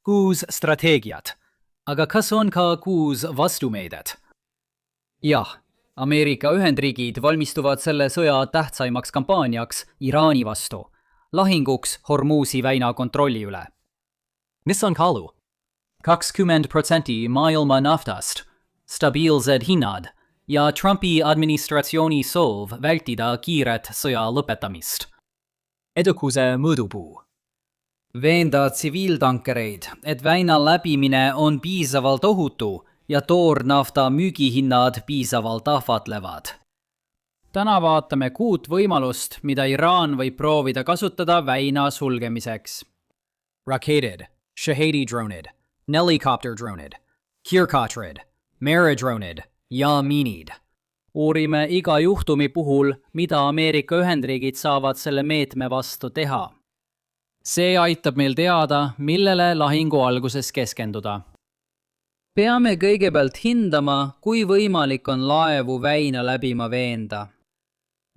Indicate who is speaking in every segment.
Speaker 1: 6 strateegiat, aga kas on ka 6 vastumeedet? Jah, Ameerika Ühendriigid valmistuvad selle sõja tähtsaimaks kampaaniaks Iraani vastu, lahinguks Hormuzi väina kontrolli üle. Mis on kaalu? 20% maailma naftast, stabiilsed hinnad ja Trumpi administratsiooni soov vältida kiiret sõja lõpetamist. Edukuse mõõdupuu. Veenda tsiviiltankereid, et väina läbimine on piisavalt ohutu ja toornafta müügihinnad piisavalt ahvatlevad. Täna vaatame 6 võimalust, mida Iraan võib proovida kasutada väina sulgemiseks. Raketed, Shahedi dronid, helicopter dronid, Kirkatrid, meredronid ja miinid. Uurime iga juhtumi puhul, mida Ameerika Ühendriigid saavad selle meetme vastu teha. See aitab meil teada, millele lahingu alguses keskenduda. Peame kõigepealt hindama, kui võimalik on laevu väina läbima veenda.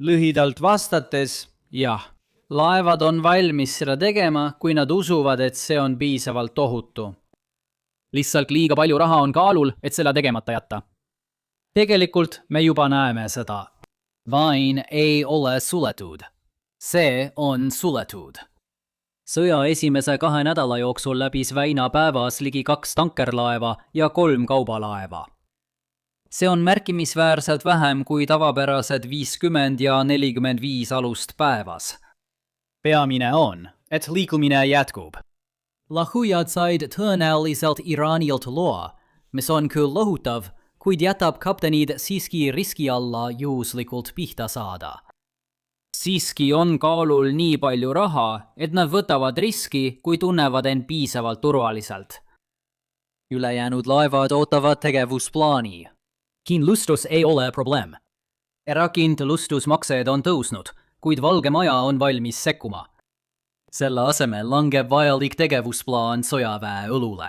Speaker 1: Lühidalt vastates, jah, laevad on valmis seda tegema, kui nad usuvad, et see on piisavalt ohutu. Lihtsalt liiga palju raha on kaalul, et seda tegemata jätta. Tegelikult me juba näeme seda. Vain ei ole suletud. See on suletud. Sõja esimese 2 nädala jooksul läbis väina päevas ligi 2 tankerlaeva ja 3 kaubalaeva. See on märkimisväärselt vähem kui tavapärased 50 ja 45 alust päevas. Peamine on, et liikumine jätkub. Lahujad said tõenäoliselt Iraanilt loa, mis on küll lohutav, kuid jätab kaptenid siiski riski alla juhuslikult pihta saada. Siiski on kaalul nii palju raha, et nad võtavad riski, kui tunnevad end piisavalt turvaliselt. Ülejäänud laevad ootavad tegevusplaani. Kindlustus ei ole probleem. Erakindlustusmaksed on tõusnud, kuid Valge Maja on valmis sekkuma. Selle asemel langeb vajalik tegevusplaan sõjaväe õlule.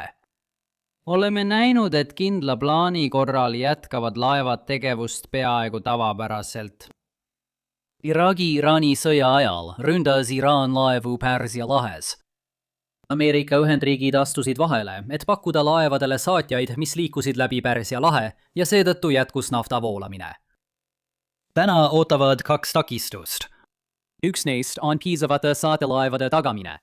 Speaker 1: Oleme näinud, et kindla plaani korral jätkavad laevad tegevust peaaegu tavapäraselt. Iraagi-Iraani sõja ajal ründas Iraan laevu Pärsia lahes. Ameerika Ühendriigid astusid vahele, et pakkuda laevadele saatjaid, mis liikusid läbi Pärsia lahe ja seetõttu jätkus nafta voolamine. Täna ootavad 2 takistust. Üks neist on piisavate saatelaevade tagamine.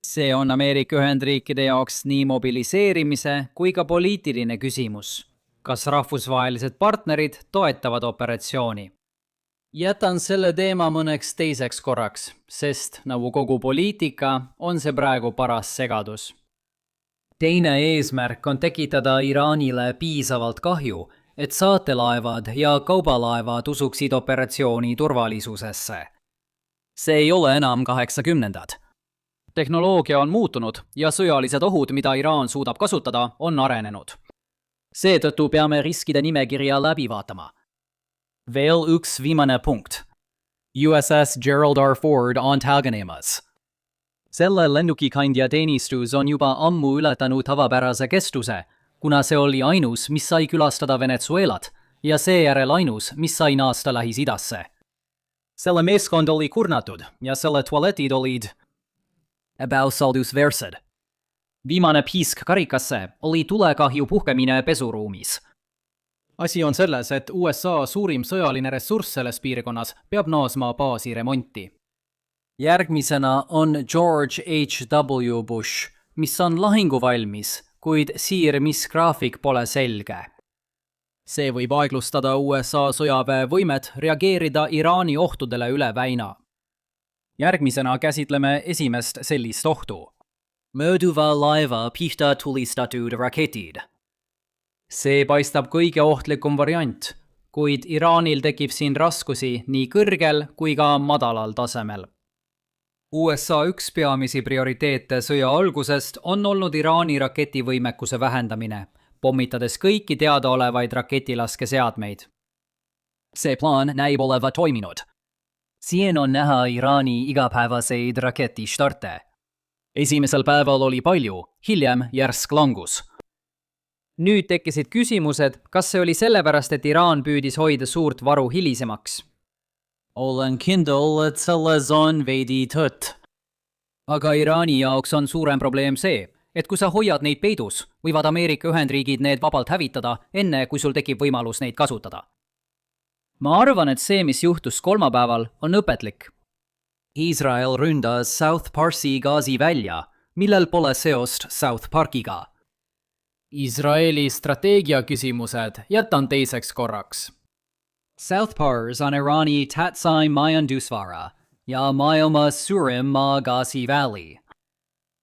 Speaker 1: See on Ameerika Ühendriikide jaoks nii mobiliseerimise kui ka poliitiline küsimus. Kas rahvusvahelised partnerid toetavad operatsiooni? Jätan selle teema mõneks teiseks korraks, sest nagu kogu poliitika on see praegu paras segadus. Teine eesmärk on tekitada Iraanile piisavalt kahju, et saatelaevad ja kaubalaevad usuksid operatsiooni turvalisusesse. See ei ole enam 80-ndad. Tehnoloogia on muutunud ja sõjalised ohud, mida Iraan suudab kasutada, on arenenud. Seetõttu peame riskide nimekirja läbi vaatama. Veel üks viimane punkt. USS Gerald R. Ford on taganemas. Selle lennukikandja teenistus on juba ammu ületanud tavapärase kestuse, kuna see oli ainus, mis sai külastada Venezuelat ja seejärel ainus, mis sai naasta Lähis-Idasse. Selle meeskond oli kurnatud ja selle tualetid olid ebausaldusväärsed. Viimane piisk karikasse oli tulekahju puhkemine pesuruumis. Asi on selles, et USA suurim sõjaline ressurss selles piirkonnas peab naasma baasi remonti. Järgmisena on George H.W. Bush, mis on lahinguvalmis, kuid siirmisgraafik pole selge. See võib aeglustada USA sõjaväe võimet reageerida Iraani ohtudele üle väina. Järgmisena käsitleme esimest sellist ohtu. Mööduva laeva pihta tulistatud raketid. See paistab kõige ohtlikum variant, kuid Iraanil tekib siin raskusi nii kõrgel kui ka madalal tasemel. USA üks peamisi prioriteete sõja algusest on olnud Iraani raketivõimekuse vähendamine, pommitades kõiki teadaolevaid raketilaskeseadmeid. See plaan näib olevat toiminud. Siin on näha Iraani igapäevaseid raketistarte. Esimesel päeval oli palju, hiljem järsk langus. Nüüd tekkisid küsimused, kas see oli sellepärast, et Iraan püüdis hoida suurt varu hilisemaks. Olen kindel, et selles on veidi tõtt. Aga Iraani jaoks on suurem probleem see, et kui sa hoiad neid peidus, võivad Ameerika Ühendriigid need vabalt hävitada, enne kui sul tekib võimalus neid kasutada. Ma arvan, et see, mis juhtus kolmapäeval, on õpetlik. Iisrael ründas South Parsi gaasi välja, millel pole seost South Parkiga. Iisraeli strateegia küsimused jätan teiseks korraks. South Pars on Iraani tähtsaim majandusvara ja maailma suurim maagaasi väli.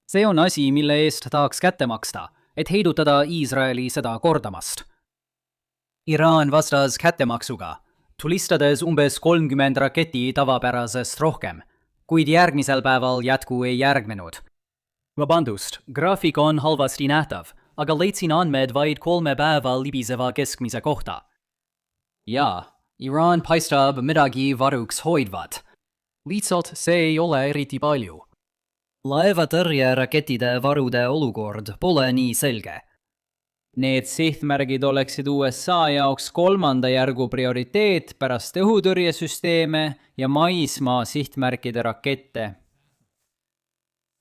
Speaker 1: See on asi, mille eest tahaks kätte maksta, et heidutada Iisraeli seda kordamast. Iraan vastas kättemaksuga, tulistades umbes 30 raketi tavapärasest rohkem, kuid järgmisel päeval jätku ei järgnenud. Vabandust, graafik on halvasti nähtav, aga leidsin andmed vaid 3 päeva libiseva keskmise kohta. Jaa, Iraan paistab midagi varuks hoidvat. Lihtsalt see ei ole eriti palju. Laevatõrjerakettide varude olukord pole nii selge. Need sihtmärgid oleksid USA jaoks 3. järgu prioriteet pärast õhutõrjesüsteeme ja maismaa sihtmärkide rakette.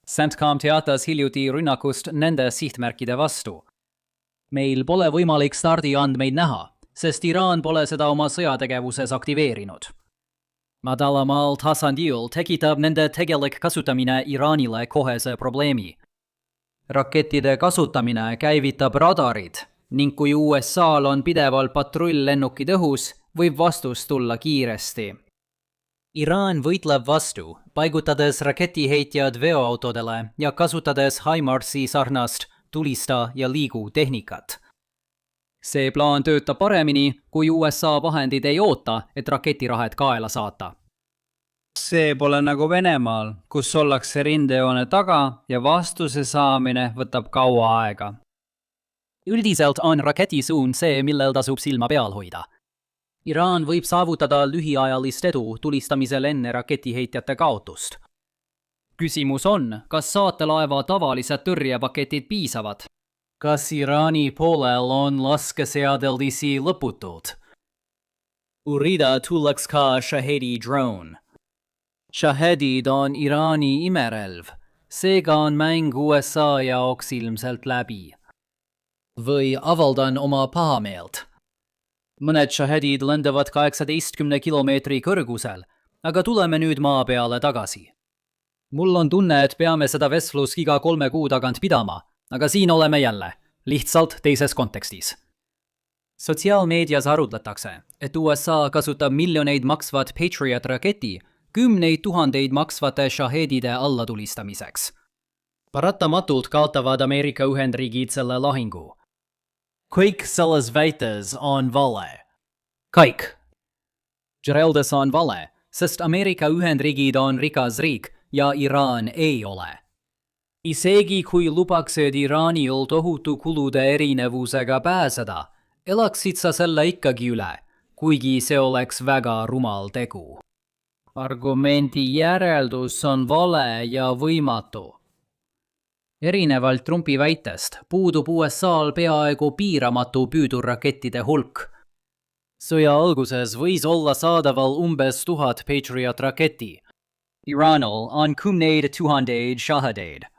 Speaker 1: CENTCOM teatas hiljuti rünnakust nende sihtmärkide vastu. Meil pole võimalik stardiandmeid näha, sest Iraan pole seda oma sõjategevuses aktiveerinud. Madalamal tasandil tekitab nende tegelik kasutamine Iraanile kohese probleemi. Rakettide kasutamine käivitab radarid ning kui USA'l on pidevalt patrull-lennukid õhus, võib vastus tulla kiiresti. Iraan võitleb vastu, paigutades raketiheitjad veoautodele ja kasutades HIMARS-i sarnast tulista ja liigu tehnikat. See plaan töötab paremini, kui USA vahendid ei oota, et raketirahet kaela saata. See pole nagu Venemaal, kus ollakse rindejoone taga ja vastuse saamine võtab kaua aega. Üldiselt on raketisuund see, millel tasub silma peal hoida. Iraan võib saavutada lühiajalist edu tulistamisel enne raketiheitjate kaotust. Küsimus on, kas saatelaeva tavalised tõrjepaketid piisavad? Kas Iraani poolel on laskeseadeldisi lõputult? Urida tuleks ka Shahedi drone. Shahedid on Iraani imerelv, seega on mäng USA jaoks ilmselt läbi. Või avaldan oma pahameelt. Mõned Shahedid lendavad 18 kilomeetri kõrgusel, aga tuleme nüüd maa peale tagasi. Mul on tunne, et peame seda vestlust iga 3 kuu tagant pidama, aga siin oleme jälle, lihtsalt teises kontekstis. Sotsiaalmeedias arutletakse, et USA kasutab miljoneid maksvat Patriot raketi 10 000 maksvate Shahedide allatulistamiseks. Paratamatult kaotavad Ameerika Ühendriigid selle lahingu. Kõik selles väites on vale. Kõik. Gereldes on vale, sest Ameerika Ühendriigid on rikas riik ja Iraan ei ole. Isegi kui lubaksid Iraanil tohutu kulude erinevusega pääseda, elaksid sa selle ikkagi üle, kuigi see oleks väga rumal tegu. Argumendi järeldus on vale ja võimatu. Erinevalt Trumpi väitest puudub USA'l peaaegu piiramatu püüdurrakettide hulk. Sõja alguses võis olla saadaval umbes 1000 Patriot raketi. Iraanil on 10 000 Shahedeid.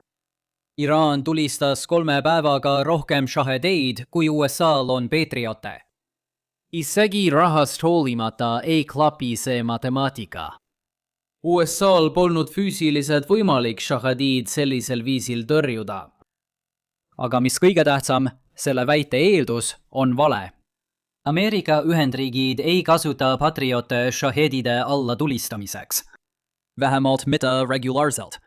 Speaker 1: Iraan tulistas 3 päevaga rohkem Shahedeid, kui USA'l on Patriote. Isegi rahast hoolimata ei klapi see matemaatika. USA'l polnud füüsiliselt võimalik Shahedid sellisel viisil tõrjuda. Aga mis kõige tähtsam, selle väite eeldus on vale. Ameerika Ühendriigid ei kasuta Patriote Shahedide alla tulistamiseks. Vähemalt mitte regulaarselt.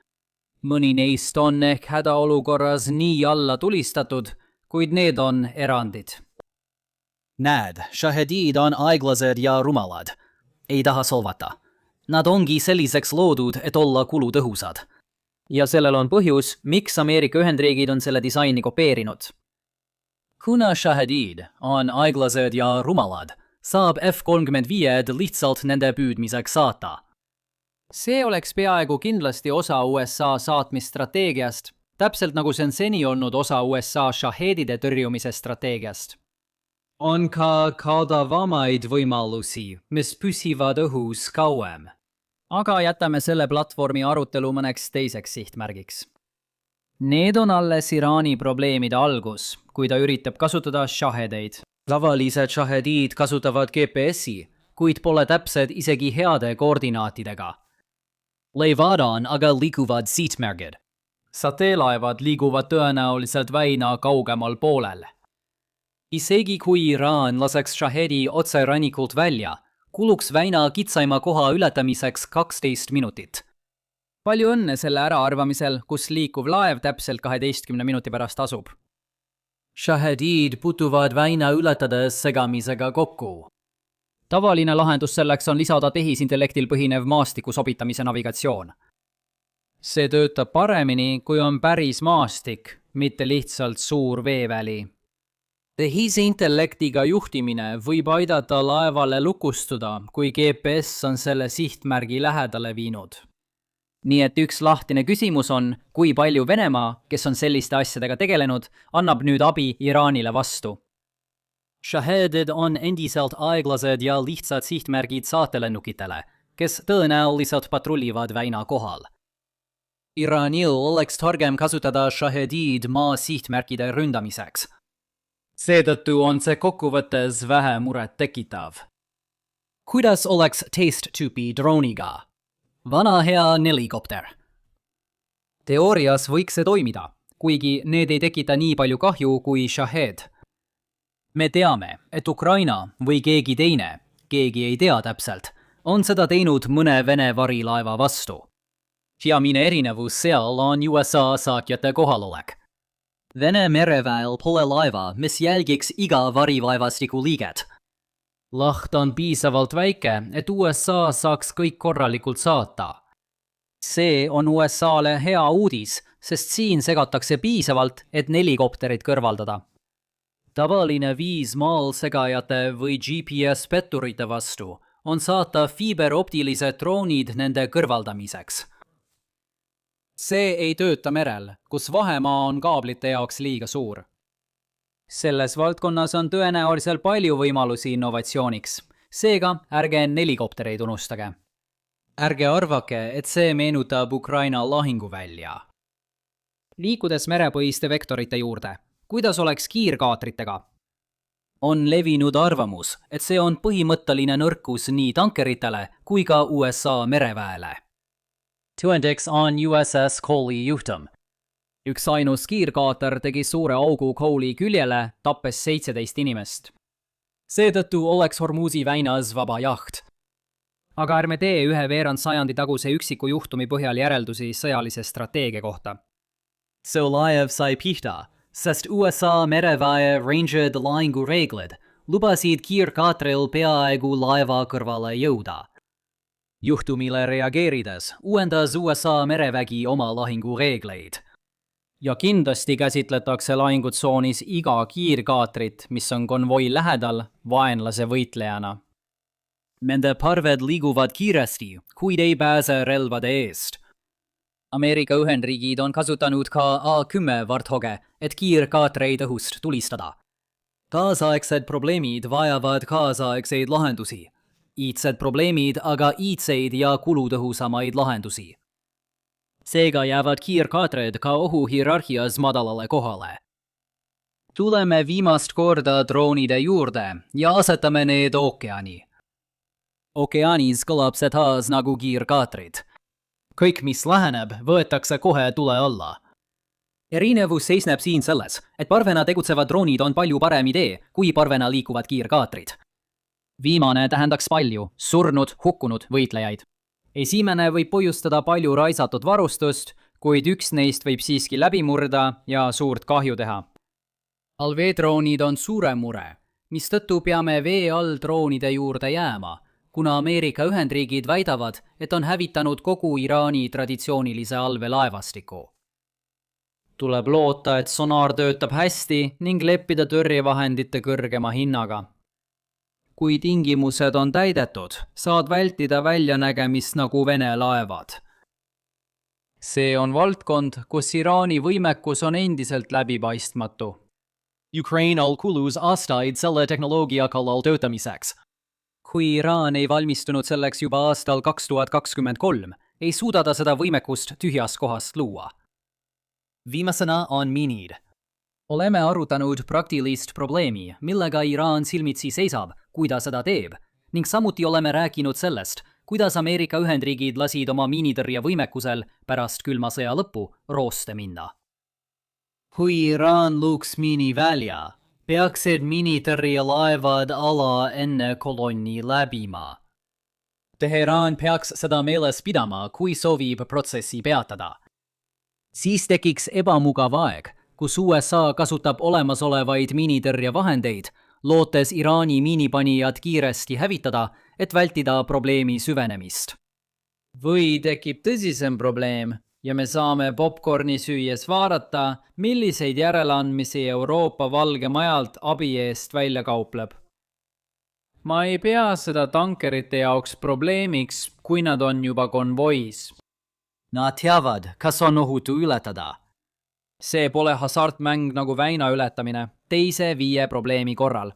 Speaker 1: Mõni neist on ehk hädaolukorras nii alla tulistatud, kuid need on erandid. Näed, Shahedid on aeglased ja rumalad. Ei taha solvata. Nad ongi selliseks loodud, et olla kulutõhusad. Ja sellel on põhjus, miks Ameerika Ühendriigid on selle disaini kopeerinud. Kuna Shahedid on aeglased ja rumalad, saab F-35 lihtsalt nende püüdmiseks saata. See oleks peaaegu kindlasti osa USA saatmisstrateegiast, täpselt nagu see on seni olnud osa USA Shahedide tõrjumise strateegiast. On ka kaudavamaid võimalusi, mis püsivad õhus kauem. Aga jätame selle platvormi arutelu mõneks teiseks sihtmärgiks. Need on alles Iraani probleemide algus, kui ta üritab kasutada shahedeid. Tavalised shahedid kasutavad GPS-i, kuid pole täpsed isegi heade koordinaatidega. Leivad on aga liikuvad sihtmärgid. Satellaevad liiguvad tõenäoliselt väina kaugemal poolel. Isegi kui Iraan laseks shahedi otse rannikult välja, kuluks väina kitsaima koha ületamiseks 12 minutit. Palju õnne selle äraarvamisel, kus liikuv laev täpselt 12 minuti pärast asub. Shahedid puutuvad väina ületades segamisega kokku. Tavaline lahendus selleks on lisada tehisintellektil põhinev maastiku sobitamise navigatsioon. See töötab paremini, kui on päris maastik, mitte lihtsalt suur veeväli. Tehisintellektiga juhtimine võib aidata laevale lukustuda, kui GPS on selle sihtmärgi lähedale viinud. Nii et üks lahtine küsimus on, kui palju Venemaa, kes on selliste asjadega tegelenud, annab nüüd abi Iraanile vastu. Shahedid on endiselt aeglased ja lihtsad sihtmärgid saatelennukitele, kes tõenäoliselt patrullivad väina kohal. Iraanil oleks targem kasutada shahedid maa sihtmärkide ründamiseks. Seetõttu on see kokkuvõttes vähe muret tekitav. Kuidas oleks test-tüüpi drooniga? Vana hea nelikopter. Teoorias võiks see toimida, kuigi need ei tekita nii palju kahju kui shahed. Me teame, et Ukraina või keegi teine, keegi ei tea täpselt, on seda teinud mõne Vene varilaeva vastu. Peamine erinevus seal on USA saatjate kohalolek. Vene mereväel pole laeva, mis jälgiks iga varilaevastiku liiget. Laht on piisavalt väike, et USA saaks kõik korralikult saata. See on USA-le hea uudis, sest siin segatakse piisavalt, et nelikopterid kõrvaldada. Tavaline viis maal segajate või GPS-petturite vastu on saata fiiberoptilised droonid nende kõrvaldamiseks. See ei tööta merel, kus vahemaa on kaablite jaoks liiga suur. Selles valdkonnas on tõenäoliselt palju võimalusi innovatsiooniks, seega ärge nelikoptereid unustage. Ärge arvake, et see meenutab Ukraina lahinguvälja. Liikudes merepõhiste vektorite juurde, kuidas oleks kiirkaatritega? On levinud arvamus, et see on põhimõtteline nõrkus nii tankeritele kui ka USA mereväele. Tõendeks on USS Coley juhtum. Üks ainus kiirkaater tegi suure augu Coley küljele, tappes 17 inimest. Seetõttu oleks Hormuzi väinas vaba jaht. Aga ärme tee ühe veerand sajandi taguse üksiku juhtumi põhjal järeldusi sõjalise strateegia kohta. See laev sai pihta, sest USA mereväe Ranger lahingureeglid lubasid kiirkaatril peaaegu laeva kõrvale jõuda. Juhtumile reageerides uuendas USA merevägi oma lahingureegleid. Ja kindlasti käsitletakse lahingutsoonis iga kiirkaatrit, mis on konvoi lähedal, vaenlase võitlejana. Nende parved liiguvad kiiresti, kuid ei pääse relvade eest. Ameerika Ühendriigid on kasutanud ka A-10 Warthoge, et kiirkaatreid õhust tulistada. Kaasaegsed probleemid vajavad kaasaegseid lahendusi. Iidsed probleemid aga iidseid ja kulutõhusamaid lahendusi. Seega jäävad kiirkaatred ka ohuhierarhias madalale kohale. Tuleme viimast korda droonide juurde ja asetame need ookeani. Ookeanis kõlab see taas nagu kiirkaatrid. Kõik, mis läheneb, võetakse kohe tule alla. Erinevus seisneb siin selles, et parvena tegutsevad droonid on palju parem idee, kui parvena liikuvad kiirkaatrid. Viimane tähendaks palju surnud, hukkunud võitlejaid. Esimene võib põhjustada palju raisatud varustust, kuid üks neist võib siiski läbi murda ja suurt kahju teha. Allveedroonid on suure mure, mistõttu peame vee all droonide juurde jääma, kuna Ameerika Ühendriigid väidavad, et on hävitanud kogu Iraani traditsioonilise allveelaevastiku. Tuleb loota, et sonaar töötab hästi ning leppida tõrjevahendite kõrgema hinnaga. Kui tingimused on täidetud, saad vältida väljanägemist nagu Vene laevad. See on valdkond, kus Iraani võimekus on endiselt läbipaistmatu. Ukrainal kulus aastaid selle tehnoloogia kallal töötamiseks. Kui Iraan ei valmistunud selleks juba aastal 2023, ei suuda ta seda võimekust tühjast kohast luua.
Speaker 2: Viimasena on miinid.
Speaker 1: Oleme arutanud praktilist probleemi, millega Iraan silmitsi seisab, kui ta seda teeb, ning samuti oleme rääkinud sellest, kuidas Ameerika Ühendriigid lasid oma miinitõrjevõimekusel pärast külma sõja lõppu rooste minna. Kui Iraan looks miini välja, peaksid miinitõrjelaevad ala enne kolonni läbima.
Speaker 2: Teheraan peaks seda meeles pidama, kui soovib protsessi peatada.
Speaker 1: Siis tekiks ebamugav aeg, kus USA kasutab olemasolevaid miinitõrjevahendeid, lootes Iraani miinipanijad kiiresti hävitada, et vältida probleemi süvenemist. Või tekib tõsisem probleem ja me saame popcorni süües vaadata, milliseid järeleandmisi Euroopa Valge Majalt abi eest välja kaupleb. Ma ei pea seda tankerite jaoks probleemiks, kui nad on juba konvois. Nad teavad, kas on ohutu ületada. See pole hasartmäng nagu väina ületamine teise 5 probleemi korral.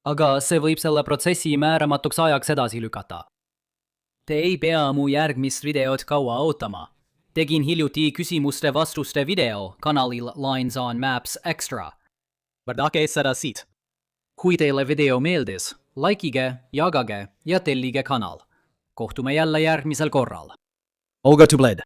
Speaker 1: Aga see võib selle protsessi määramatuks ajaks edasi lükata. Te ei pea mu järgmist videot kaua ootama. Tegin hiljuti küsimuste-vastuste video kanalil Lines on Maps Extra.
Speaker 2: Vaadake seda siit.
Speaker 1: Kui teile video meeldis, likige, jagage ja tellige kanal. Kohtume jälle järgmisel korral.
Speaker 2: Olga Tubled.